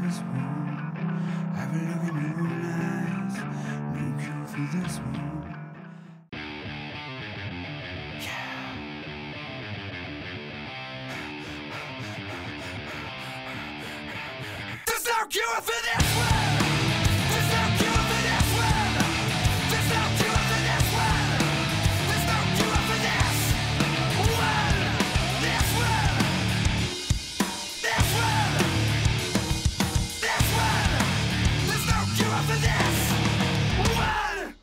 this one. Have a look in your own eyes. No cure for this one. Yeah. There's no cure for this one. There's no cure for this one. There's no cure for this one. There's no cure for this one. This one. This one. This one. There's no cure for this one.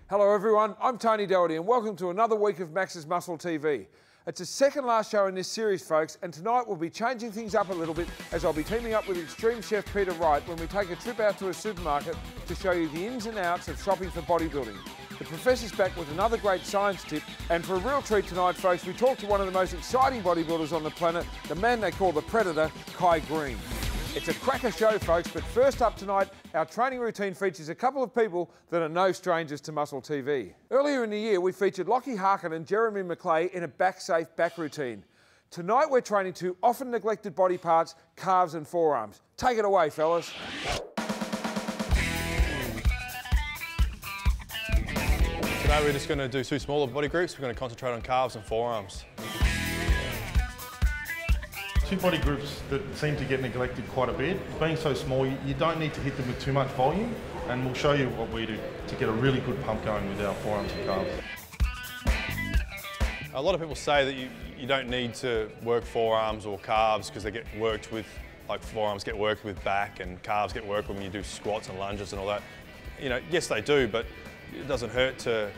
Hello everyone, I'm Tony Doherty and welcome to another week of Max's Muscle TV. It's the second last show in this series, folks, and tonight we'll be changing things up a little bit as I'll be teaming up with Extreme Chef Peter Wright when we take a trip out to a supermarket to show you the ins and outs of shopping for bodybuilding. The Professor's back with another great science tip, and for a real treat tonight, folks, we talk to one of the most exciting bodybuilders on the planet, the man they call the Predator, Kai Green. It's a cracker show, folks, but first up tonight, our training routine features a couple of people that are no strangers to Muscle TV. Earlier in the year, we featured Lockie, Harkin and Jeremy McLay in a back-safe back routine. Tonight, we're training two often neglected body parts, calves and forearms. Take it away, fellas. Today, we're just going to do two smaller body groups. We're going to concentrate on calves and forearms. Two body groups that seem to get neglected quite a bit. Being so small, you don't need to hit them with too much volume, and we'll show you what we do to get a really good pump going with our forearms and calves. A lot of people say that you don't need to work forearms or calves because they get worked with, like forearms get worked with back and calves get worked when you do squats and lunges and all that. You know, yes they do, but it doesn't hurt to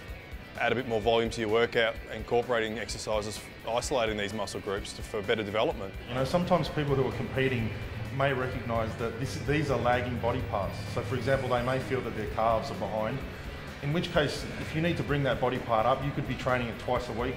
add a bit more volume to your workout, incorporating exercises, isolating these muscle groups for better development. You know, sometimes people who are competing may recognise that these are lagging body parts. So for example, they may feel that their calves are behind, in which case, if you need to bring that body part up, you could be training it twice a week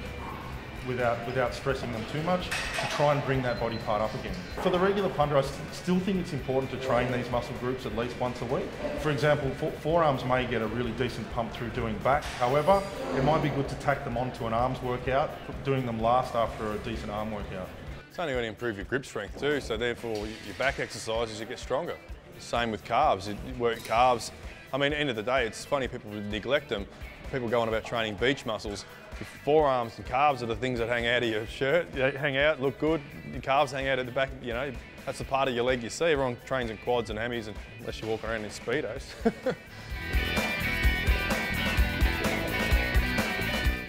without stressing them too much to try and bring that body part up again. For the regular punter, I still think it's important to train these muscle groups at least once a week. For example, forearms may get a really decent pump through doing back. However, it might be good to tack them onto an arms workout, doing them last after a decent arm workout. It's only going to improve your grip strength too, so therefore your back exercises, you get stronger. Same with calves, you work calves. I mean, at the end of the day, it's funny people neglect them. People go on about training beach muscles. Your forearms and calves are the things that hang out of your shirt. They hang out, look good. Your calves hang out at the back, you know, that's the part of your leg you see. Everyone trains in quads and hammies unless you're walking around in Speedos.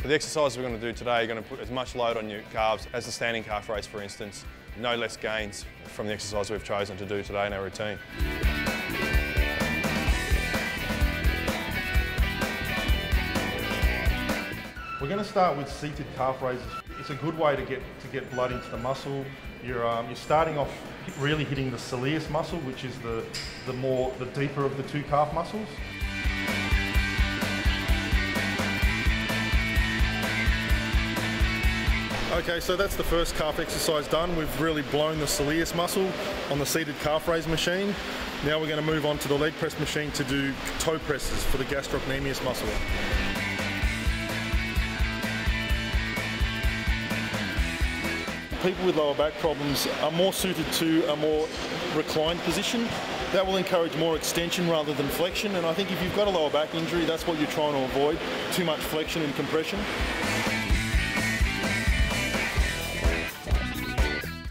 For the exercises we're going to do today, you're going to put as much load on your calves as the standing calf raise, for instance. No less gains from the exercise we've chosen to do today in our routine. We're going to start with seated calf raises. It's a good way to get blood into the muscle. You're starting off really hitting the soleus muscle, which is the deeper of the two calf muscles. Okay, so that's the first calf exercise done. We've really blown the soleus muscle on the seated calf raise machine. Now we're going to move on to the leg press machine to do toe presses for the gastrocnemius muscle. People with lower back problems are more suited to a more reclined position. That will encourage more extension rather than flexion, and I think if you've got a lower back injury, that's what you're trying to avoid, too much flexion and compression.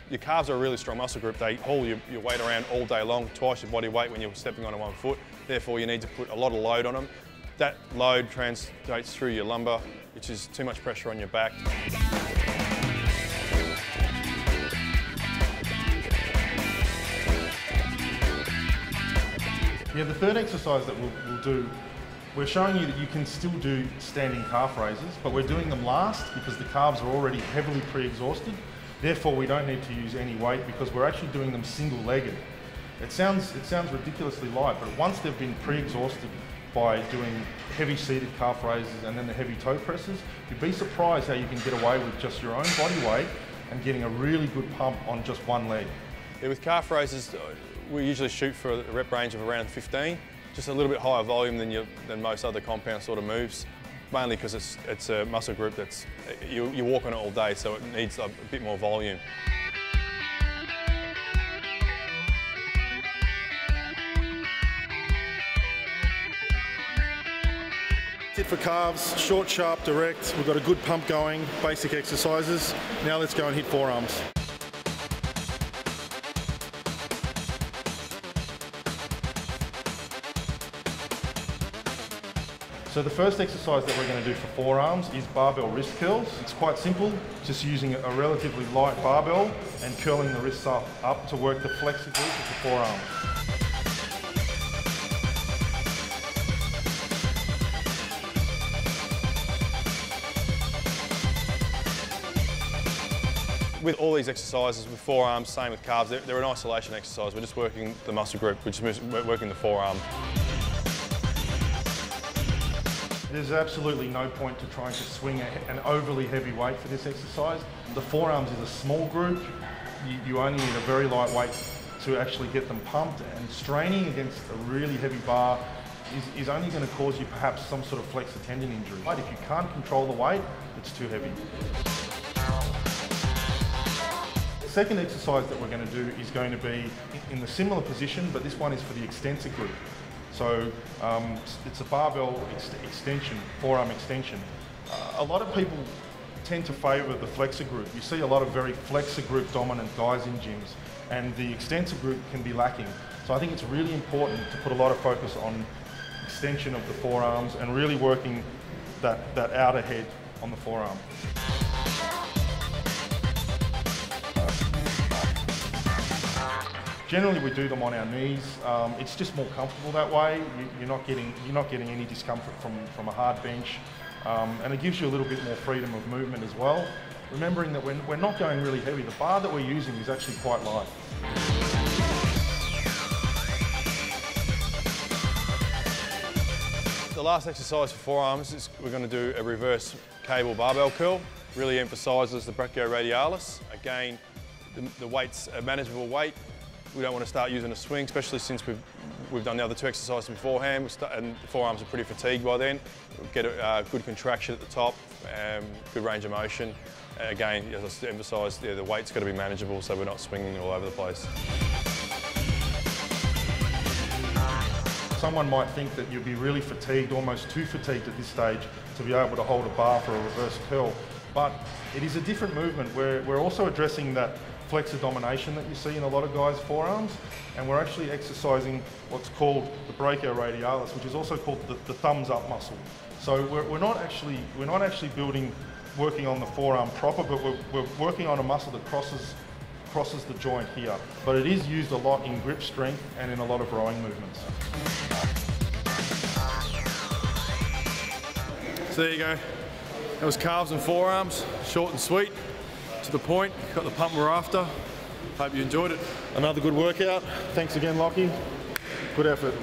Your calves are a really strong muscle group. They haul your weight around all day long, twice your body weight when you're stepping on one foot. Therefore, you need to put a lot of load on them. That load translates through your lumbar, which is too much pressure on your back. Yeah, the third exercise that we'll do, we're showing you that you can still do standing calf raises, but we're doing them last because the calves are already heavily pre-exhausted. Therefore, we don't need to use any weight because we're actually doing them single-legged. It sounds ridiculously light, but once they've been pre-exhausted by doing heavy seated calf raises and then the heavy toe presses, you'd be surprised how you can get away with just your own body weight and getting a really good pump on just one leg. Yeah, with calf raises, we usually shoot for a rep range of around 15, just a little bit higher volume than most other compound sort of moves, mainly because it's a muscle group that's, you walk on it all day, so it needs a bit more volume. it for calves, short, sharp, direct. We've got a good pump going, basic exercises. Now let's go and hit forearms. So the first exercise that we're going to do for forearms is barbell wrist curls. It's quite simple, just using a relatively light barbell and curling the wrists up to work the flexor group of the forearms. With all these exercises, with forearms, same with calves, they're an isolation exercise. We're just working the muscle group, we're just working the forearm. There's absolutely no point to trying to swing an overly heavy weight for this exercise. The forearms is a small group. You only need a very light weight to actually get them pumped, and straining against a really heavy bar is only going to cause you perhaps some sort of flexor tendon injury. If you can't control the weight, it's too heavy. The second exercise that we're going to do is going to be in the similar position, but this one is for the extensor group. So it's a barbell extension, forearm extension. A lot of people tend to favour the flexor group. You see a lot of very flexor group dominant guys in gyms, and the extensor group can be lacking. So I think it's really important to put a lot of focus on extension of the forearms and really working that outer head on the forearm. Generally, we do them on our knees. It's just more comfortable that way. You're not getting any discomfort from a hard bench, and it gives you a little bit more freedom of movement as well. Remembering that we're not going really heavy. The bar that we're using is actually quite light. The last exercise for forearms is we're going to do a reverse cable barbell curl. Really emphasises the brachioradialis. Again, the weight's a manageable weight. We don't want to start using a swing, especially since we've done the other two exercises beforehand, and the forearms are pretty fatigued by then. We'll get a good contraction at the top, good range of motion. Again, as I emphasised, the weight's got to be manageable so we're not swinging all over the place. Someone might think that you'd be really fatigued, almost too fatigued at this stage, to be able to hold a bar for a reverse curl. But it is a different movement. We're also addressing that flexor domination that you see in a lot of guys' forearms, and we're actually exercising what's called the brachioradialis, which is also called the thumbs up muscle. So we're not actually working on the forearm proper, but we're working on a muscle that crosses the joint here. But it is used a lot in grip strength and in a lot of rowing movements. So there you go. That was calves and forearms, short and sweet. To the point, got the pump we're after. Hope you enjoyed it. Another good workout. Thanks again, Lockie. Good effort.